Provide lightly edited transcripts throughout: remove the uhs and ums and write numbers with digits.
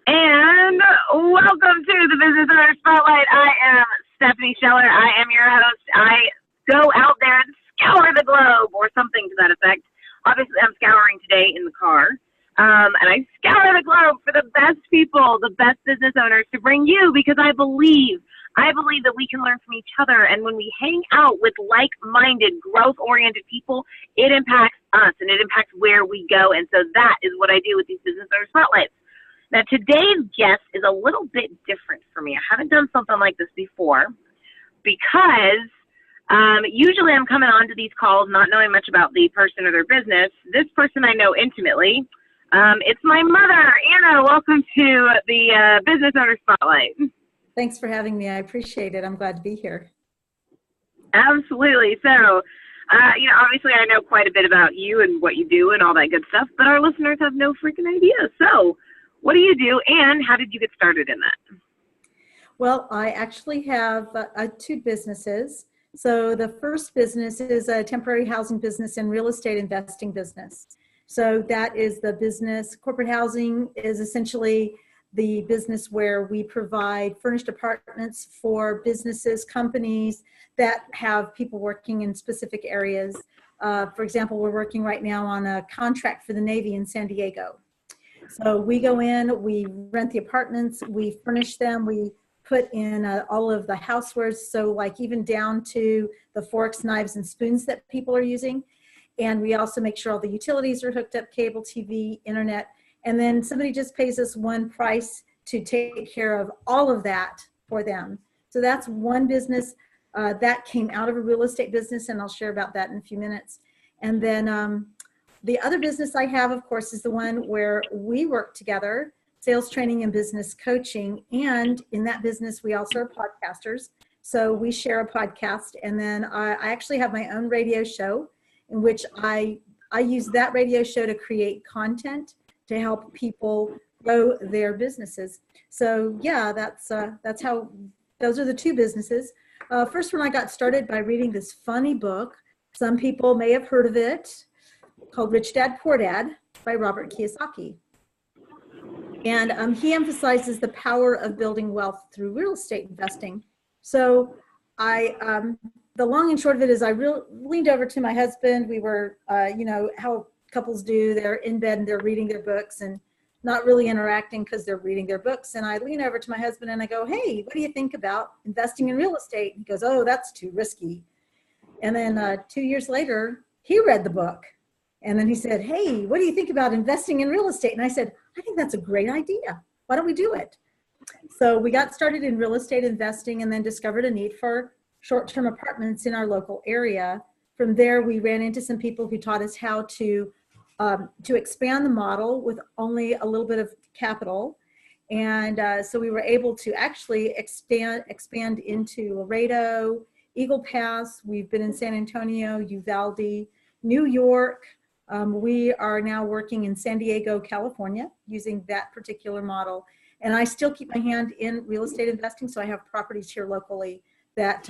And welcome to the Business Owner Spotlight. I am Stephanie Scheller. I am your host. I go out there and scour the globe, or something to that effect. Obviously, I'm scouring today in the car. And I scour the globe for the best people, the best business owners to bring you, because I believe that we can learn from each other. And when we hang out with like-minded, growth-oriented people, it impacts us and it impacts where we go. And so that is what I do with these Business Owner Spotlights. Now, today's guest is a little bit different for me. I haven't done something like this before because usually I'm coming on to these calls not knowing much about the person or their business. This person I know intimately. It's my mother. Anna, welcome to the Business Owner Spotlight. Thanks for having me. I appreciate it. I'm glad to be here. Absolutely. So, obviously I know quite a bit about you and what you do and all that good stuff, but our listeners have no freaking idea. So, what do you do, and how did you get started in that? Well, I actually have two businesses. So the first business is a temporary housing business and real estate investing business. So that is the business. Corporate housing is essentially the business where we provide furnished apartments for businesses, companies that have people working in specific areas. For example, we're working right now on a contract for the Navy in San Diego. So we go in, we rent the apartments, we furnish them, we put in all of the housewares, so like even down to the forks, knives, and spoons that people are using. And we also make sure all the utilities are hooked up, cable TV, internet, and then somebody just pays us one price to take care of all of that for them. So that's one business that came out of a real estate business, and I'll share about that in a few minutes. And then the other business I have, of course, is the one where we work together, sales training and business coaching. And in that business, we also are podcasters. So we share a podcast. And then I actually have my own radio show in which I use that radio show to create content to help people grow their businesses. So yeah, that's how, those are the two businesses. First one, I got started by reading this funny book. Some people may have heard of it, called Rich Dad, Poor Dad by Robert Kiyosaki. And he emphasizes the power of building wealth through real estate investing. So the long and short of it is I leaned over to my husband. We were, how couples do, they're in bed and they're reading their books and not really interacting because they're reading their books. And I lean over to my husband and I go, hey, what do you think about investing in real estate? He goes, oh, that's too risky. And then 2 years later, he read the book. And then he said, hey, what do you think about investing in real estate? And I said, I think that's a great idea. Why don't we do it? So we got started in real estate investing and then discovered a need for short-term apartments in our local area. From there, we ran into some people who taught us how to expand the model with only a little bit of capital. And so we were able to actually expand into Laredo, Eagle Pass. We've been in San Antonio, Uvalde, New York. We are now working in San Diego, California, using that particular model. And I still keep my hand in real estate investing, so I have properties here locally that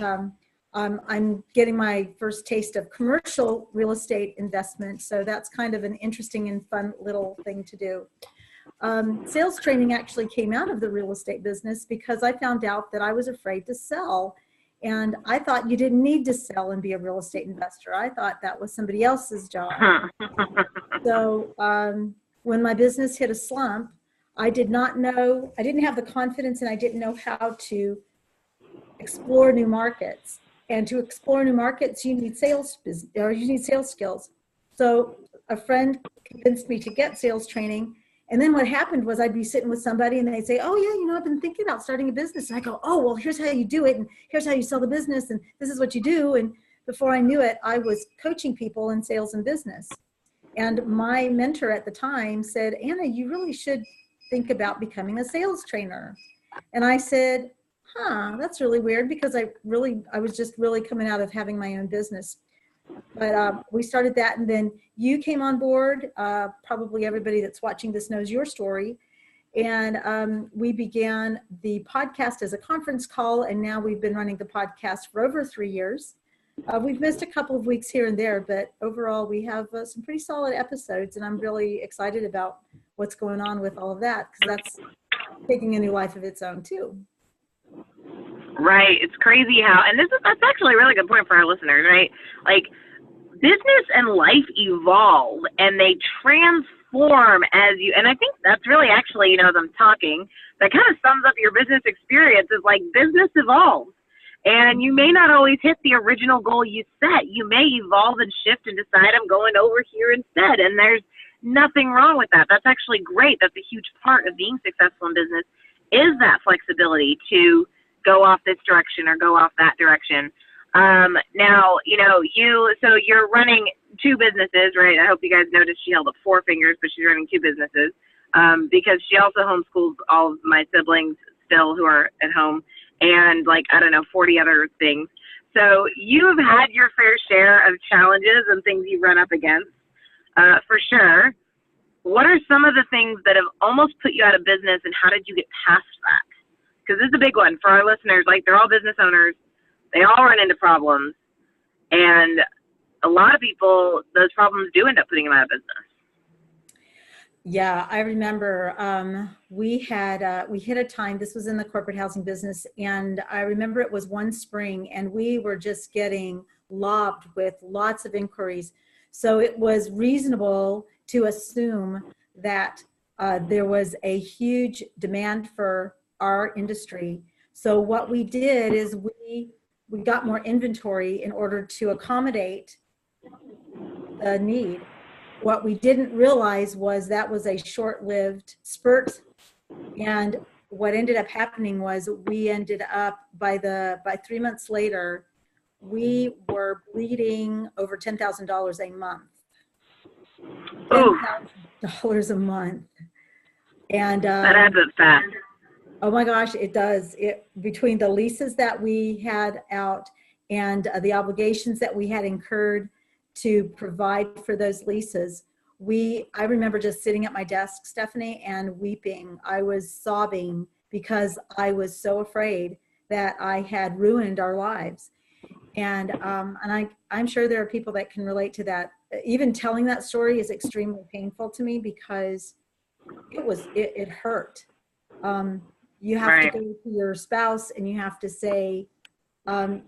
I'm getting my first taste of commercial real estate investment. So that's kind of an interesting and fun little thing to do. Sales training actually came out of the real estate business because I found out that I was afraid to sell. And I thought you didn't need to sell and be a real estate investor. I thought that was somebody else's job. So when my business hit a slump, I didn't have the confidence and I didn't know how to explore new markets. And to explore new markets, you need sales skills. So a friend convinced me to get sales training. And then what happened was I'd be sitting with somebody and they'd say, oh yeah, I've been thinking about starting a business. And I go, oh, well, here's how you do it. And here's how you sell the business. And this is what you do. And before I knew it, I was coaching people in sales and business. And my mentor at the time said, Anna, you really should think about becoming a sales trainer. And I said, that's really weird because I was just really coming out of having my own business. But we started that, and then you came on board. Probably everybody that's watching this knows your story. And we began the podcast as a conference call, and now we've been running the podcast for over 3 years. We've missed a couple of weeks here and there, but overall we have some pretty solid episodes, and I'm really excited about what's going on with all of that, because taking a new life of its own too. Right. It's crazy how, and that's actually a really good point for our listeners, right? Like, business and life evolve and they transform as you, and I think that's really actually, as I'm talking, that kind of sums up your business experience is like business evolves. And you may not always hit the original goal you set. You may evolve and shift and decide I'm going over here instead. And there's nothing wrong with that. That's actually great. That's a huge part of being successful in business is that flexibility to go off this direction or go off that direction. Now, so you're running two businesses, right? I hope you guys noticed she held up four fingers, but she's running two businesses because she also homeschools all of my siblings still who are at home and 40 other things. So you've had your fair share of challenges and things you run up against for sure. What are some of the things that have almost put you out of business and how did you get past that? Because this is a big one for our listeners. They're all business owners. They all run into problems. And a lot of people, those problems do end up putting them out of business. Yeah, I remember we hit a time, this was in the corporate housing business, and I remember it was one spring and we were just getting lobbed with lots of inquiries. So it was reasonable to assume that there was a huge demand for our industry. So what we did is we got more inventory in order to accommodate the need. What we didn't realize was that was a short-lived spurt, and what ended up happening was we ended up by 3 months later, we were bleeding over $10,000 a month. $10,000 a month, and that adds up fast. Oh my gosh, it does. Between the leases that we had out and the obligations that we had incurred to provide for those leases, I remember just sitting at my desk, Stephanie, and weeping. I was sobbing because I was so afraid that I had ruined our lives. And I'm sure there are people that can relate to that. Even telling that story is extremely painful to me because it hurt. You have to go to your spouse and you have to say, I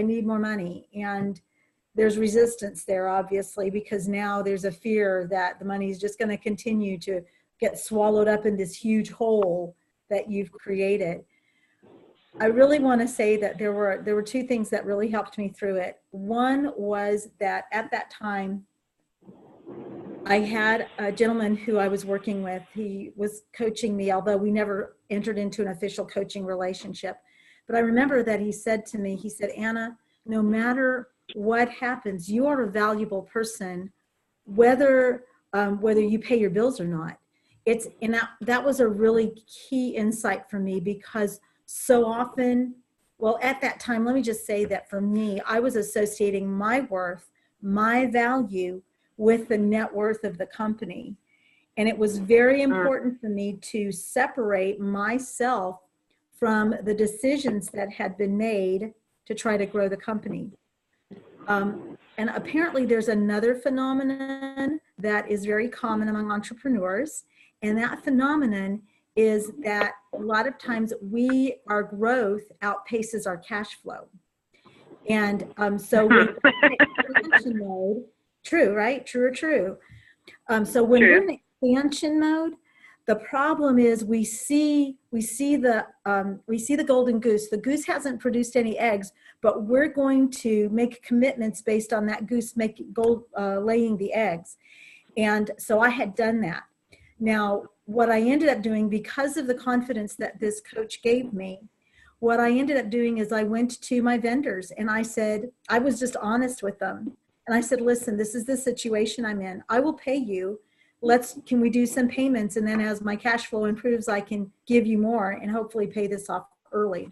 need more money. And there's resistance there, obviously, because now there's a fear that the money is just going to continue to get swallowed up in this huge hole that you've created. I really want to say that there were two things that really helped me through it. One was that at that time, I had a gentleman who I was working with. He was coaching me, although we never entered into an official coaching relationship. But I remember that he said to me, Anna, no matter what happens, you are a valuable person, whether you pay your bills or not. That was a really key insight for me because so often, well, at that time, let me just say that for me, I was associating my worth, my value with the net worth of the company. And it was very important for me to separate myself from the decisions that had been made to try to grow the company. And apparently there's another phenomenon that is very common among entrepreneurs. And that phenomenon is that a lot of times our growth outpaces our cash flow. And so we're in expansion mode. True, right? True or true. So when we're in expansion mode, the problem is we see the golden goose. The goose hasn't produced any eggs, but we're going to make commitments based on that goose laying the eggs. And so I had done that. Now, what I ended up doing, because of the confidence that this coach gave me, what I ended up doing is I went to my vendors and I said, I was just honest with them. And I said, listen, this is the situation I'm in. I will pay you. Can we do some payments? And then as my cash flow improves, I can give you more and hopefully pay this off early.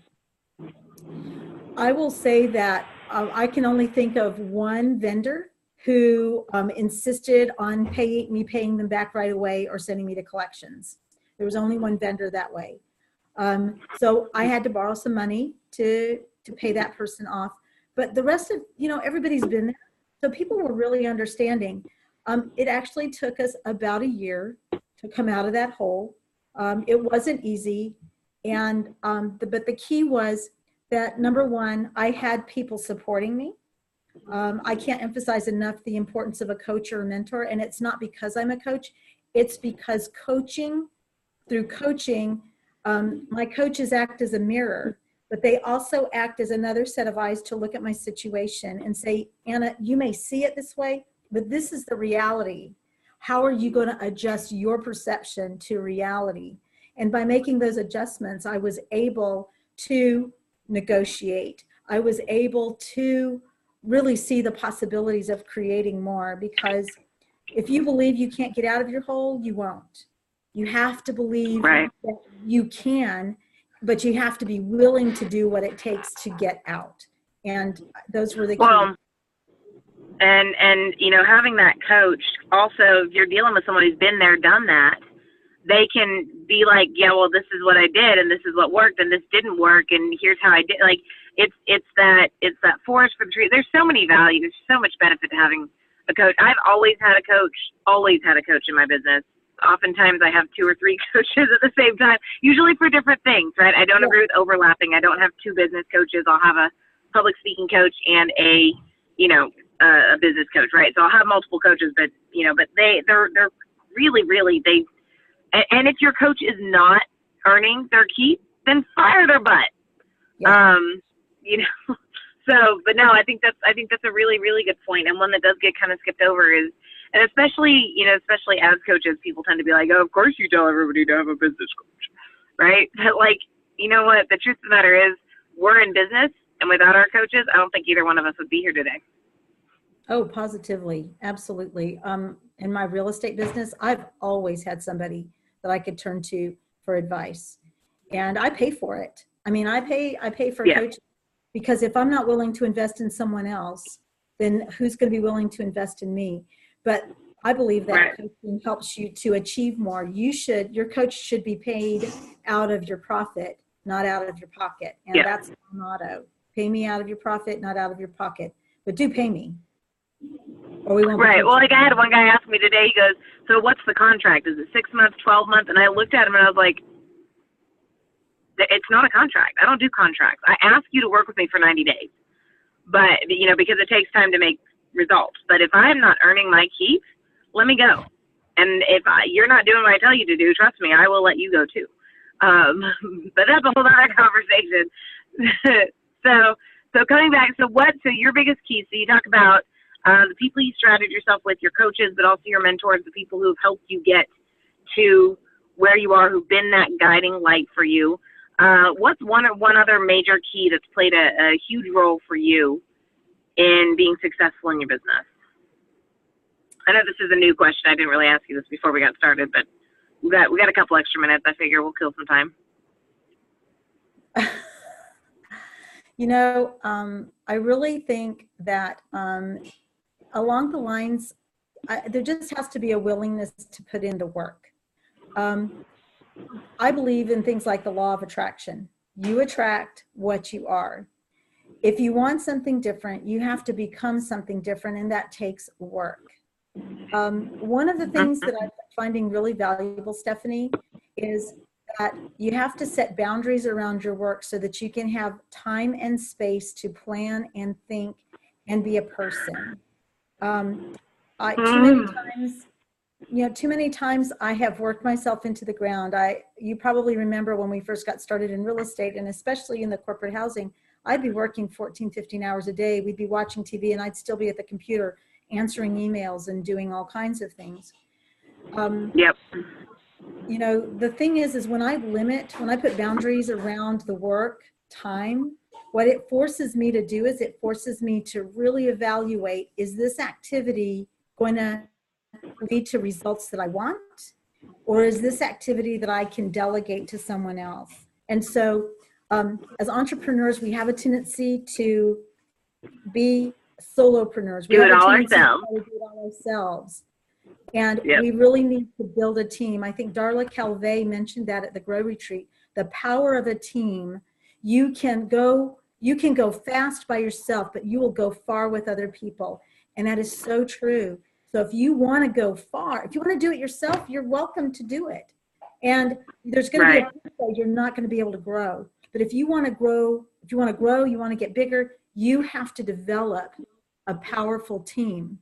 I will say that I can only think of one vendor who insisted on paying them back right away or sending me to collections. There was only one vendor that way. So I had to borrow some money to pay that person off. But the rest of, everybody's been there. So people were really understanding. It actually took us about a year to come out of that hole. It wasn't easy. And, but the key was that, number one, I had people supporting me. I can't emphasize enough the importance of a coach or a mentor. And it's not because I'm a coach. It's because through coaching, my coaches act as a mirror, but they also act as another set of eyes to look at my situation and say, Anna, you may see it this way, but this is the reality. How are you going to adjust your perception to reality? And by making those adjustments, I was able to negotiate. I was able to really see the possibilities of creating more, because if you believe you can't get out of your hole, you won't. You have to believe that you can, but you have to be willing to do what it takes to get out. And those were the key. And you know, having that coach, also, if you're dealing with someone who's been there, done that, they can be like, yeah, well, this is what I did, and this is what worked, and this didn't work, and here's how I did. Like, it's that forest for the trees. There's so many values. There's so much benefit to having a coach. I've always had a coach in my business. Oftentimes I have 2 or 3 coaches at the same time, usually for different things, right? I don't agree with overlapping. I don't have 2 business coaches. I'll have a public speaking coach and a business coach, right? So I'll have multiple coaches, but they're really, and if your coach is not earning their keep, then fire their butt. Yeah. But no, I think that's a really, really good point, and one that does get kind of skipped over is, and especially as coaches, people tend to be like, oh, of course you tell everybody to have a business coach, right? But like, you know what? The truth of the matter is, we're in business, and without our coaches, I don't think either one of us would be here today. Oh, positively. Absolutely. In my real estate business, I've always had somebody that I could turn to for advice, and I pay for it. I mean, I pay for a coach, because if I'm not willing to invest in someone else, then who's going to be willing to invest in me? But I believe that coaching helps you to achieve more. Your coach should be paid out of your profit, not out of your pocket. And that's my motto. Pay me out of your profit, not out of your pocket. But do pay me, or we won't. Right. Well, like I had one guy ask me today, he goes, so what's the contract? Is it 6 months, 12 months? And I looked at him and I was like, it's not a contract. I don't do contracts. I ask you to work with me for 90 days, but because it takes time to make results. But if I'm not earning my keep, let me go. And if you're not doing what I tell you to do, trust me, I will let you go too. But that's a whole other conversation. So coming back, so your biggest key, so you talk about the people you surrounded yourself with, your coaches, but also your mentors, the people who've helped you get to where you are, who've been that guiding light for you. What's one other major key that's played a huge role for you in being successful in your business? I know this is a new question. I didn't really ask you this before we got started, but we got a couple extra minutes. I figure we'll kill some time. I really think that along the lines, there just has to be a willingness to put in the work. I believe in things like the law of attraction. You attract what you are. If you want something different, you have to become something different, and that takes work. One of the things that I'm finding really valuable, Stephanie, is that you have to set boundaries around your work so that you can have time and space to plan and think and be a person. Too many times I have worked myself into the ground. You probably remember when we first got started in real estate, and especially in the corporate housing, I'd be working 14, 15 hours a day. We'd be watching TV, and I'd still be at the computer answering emails and doing all kinds of things. The thing is when I put boundaries around the work time, what it forces me to do is it forces me to really evaluate, is this activity going to lead to results that I want? Or is this activity that I can delegate to someone else? And so as entrepreneurs, we have a tendency to be solopreneurs. We do it all ourselves. And we really need to build a team. I think Darla Calvé mentioned that at the Grow Retreat. The power of a team. You can go fast by yourself, but you will go far with other people. And that is so true. So if you want to go far, if you want to do it yourself, you're welcome to do it. And there's going to be a point where you're not going to be able to grow. But if you want to grow, you want to get bigger, you have to develop a powerful team.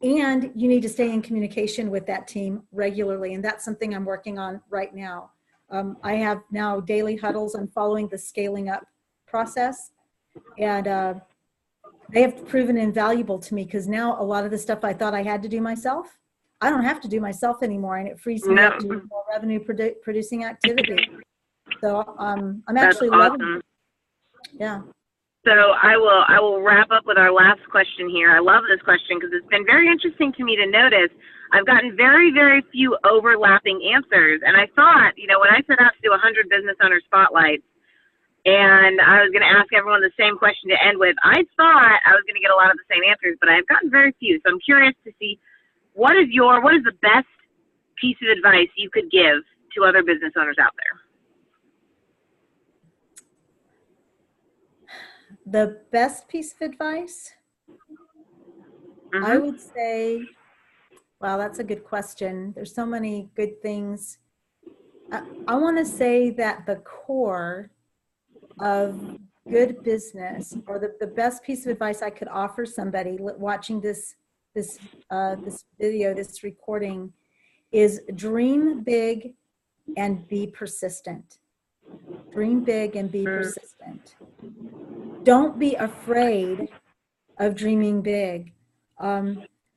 And you need to stay in communication with that team regularly. And that's something I'm working on right now. I have now daily huddles. I'm following the scaling up process. And they have proven invaluable to me, because now a lot of the stuff I thought I had to do myself, I don't have to do myself anymore. And it frees me up to do more revenue producing activity. So I'm actually loving it. Yeah. So I will wrap up with our last question here. I love this question because it's been very interesting to me to notice. I've gotten very, very few overlapping answers. And I thought, when I set out to do 100 business owner spotlights, and I was going to ask everyone the same question to end with, I thought I was going to get a lot of the same answers, but I've gotten very few. So I'm curious to see what is the best piece of advice you could give to other business owners out there? The best piece of advice? I would say, wow, that's a good question. There's so many good things. I want to say that the core of good business, or the best piece of advice I could offer somebody watching this video, this recording, is dream big and be persistent. Dream big and be persistent. Don't be afraid of dreaming big.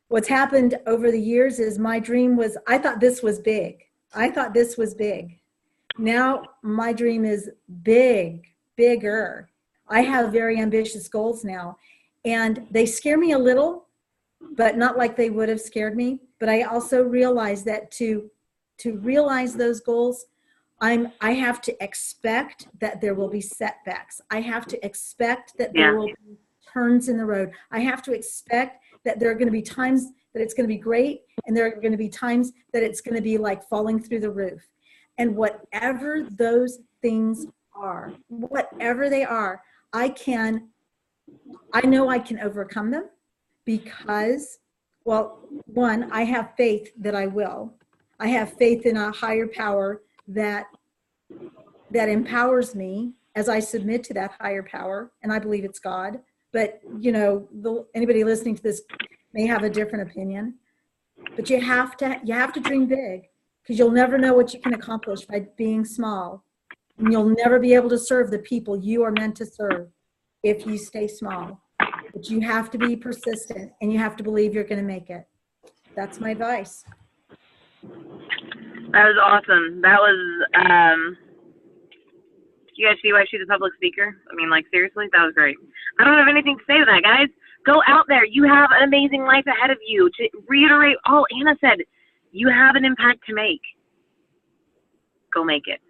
What's happened over the years is my dream was, I thought this was big. Now my dream is bigger. I have very ambitious goals now, and they scare me a little, but not like they would have scared me. But I also realize that to realize those goals, I have to expect that there will be setbacks. I have to expect that there will be turns in the road. I have to expect that there are going to be times that it's going to be great, and there are going to be times that it's going to be like falling through the roof. And whatever those things are, whatever they are, I know I can overcome them, because, well, one, I have faith that I will. I have faith in a higher power that empowers me as I submit to that higher power, and I believe it's God. But anybody listening to this may have a different opinion. But you have to dream big, because you'll never know what you can accomplish by being small, and you'll never be able to serve the people you are meant to serve if you stay small. But you have to be persistent, and you have to believe you're going to make it. That's my advice. That was awesome. That was, you guys see why she's a public speaker? I mean, seriously, that was great. I don't have anything to say to that, guys. Go out there. You have an amazing life ahead of you. To reiterate all Anna said, you have an impact to make. Go make it.